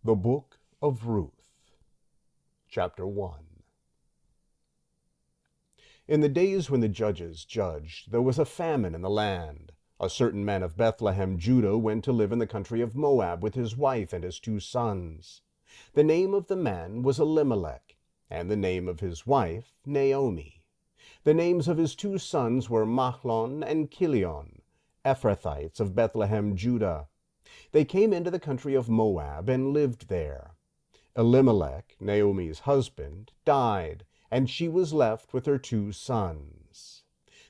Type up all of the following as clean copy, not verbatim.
The Book of Ruth, Chapter 1. In the days when the judges judged, there was a famine in the land. A certain man of Bethlehem, Judah, went to live in the country of Moab with his wife and his 2 sons. The name of the man was Elimelech, and the name of his wife Naomi. The names of his 2 sons were Mahlon and Chilion, Ephrathites of Bethlehem, Judah. They came into the country of Moab and lived there. Elimelech, Naomi's husband, died, and she was left with her 2 sons.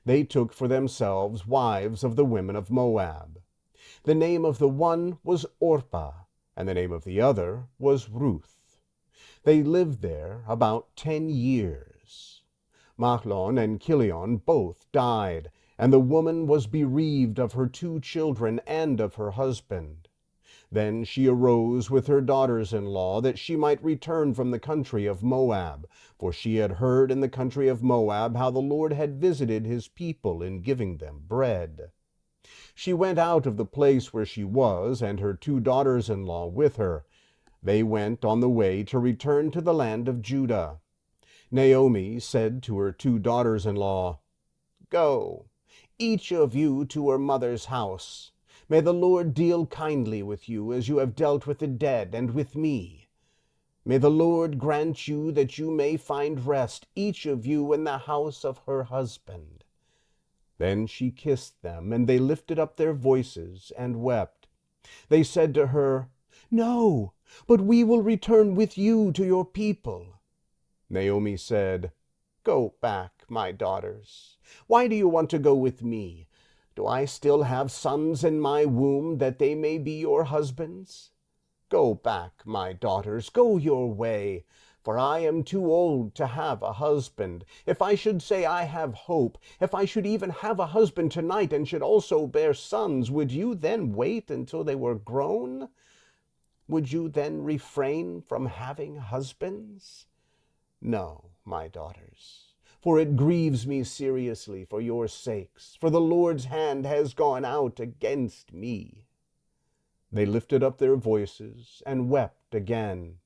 They took for themselves wives of the women of Moab. The name of the one was Orpah, and the name of the other was Ruth. They lived there about 10 years. Mahlon and Chilion both died, and the woman was bereaved of her 2 children and of her husband. Then she arose with her daughters-in-law, that she might return from the country of Moab, for she had heard in the country of Moab how the Lord had visited his people in giving them bread. She went out of the place where she was, and her 2 daughters-in-law with her. They went on the way to return to the land of Judah. Naomi said to her 2 daughters-in-law, "Go, each of you to her mother's house. May the Lord deal kindly with you, as you have dealt with the dead and with me. May the Lord grant you that you may find rest, each of you in the house of her husband." Then she kissed them, and they lifted up their voices and wept. They said to her, "No, but we will return with you to your people." Naomi said, "Go back, my daughters. Why do you want to go with me? Do I still have sons in my womb, that they may be your husbands? Go back, my daughters, go your way, for I am too old to have a husband. If I should say I have hope, if I should even have a husband tonight and should also bear sons, would you then wait until they were grown? Would you then refrain from having husbands? No, my daughters. For it grieves me seriously for your sakes, for the Lord's hand has gone out against me." They lifted up their voices and wept again.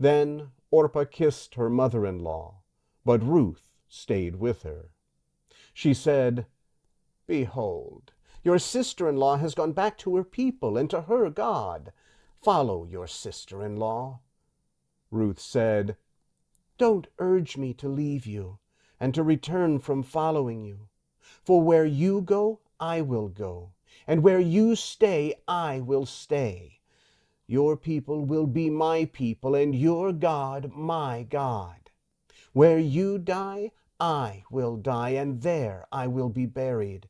Then Orpah kissed her mother-in-law, but Ruth stayed with her. She said, "Behold, your sister-in-law has gone back to her people and to her God. Follow your sister-in-law." Ruth said, "Don't urge me to leave you and to return from following you. For where you go, I will go, and where you stay, I will stay. Your people will be my people, and your God my God. Where you die, I will die, and there I will be buried.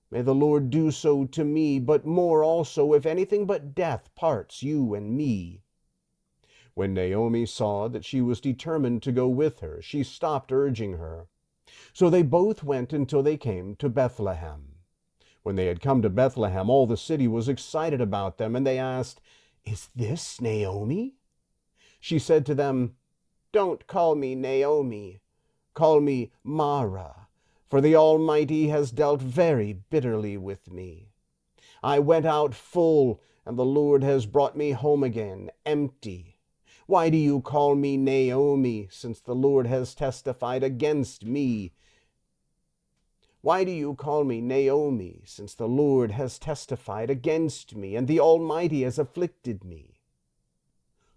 May the Lord do so to me, but more also, if anything but death parts you and me." When Naomi saw that she was determined to go with her, she stopped urging her. So they both went until they came to Bethlehem. When they had come to Bethlehem, all the city was excited about them, and they asked, "Is this Naomi?" She said to them, "Don't call me Naomi. Call me Mara, for the Almighty has dealt very bitterly with me. I went out full, and the Lord has brought me home again empty. Why do you call me Naomi, since the Lord has testified against me? Why do you call me Naomi, since the Lord has testified against me, and the Almighty has afflicted me?"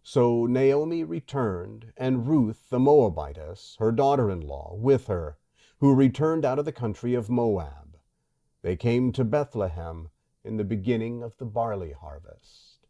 So Naomi returned, and Ruth the Moabitess, her daughter-in-law, with her, who returned out of the country of Moab. They came to Bethlehem in the beginning of the barley harvest.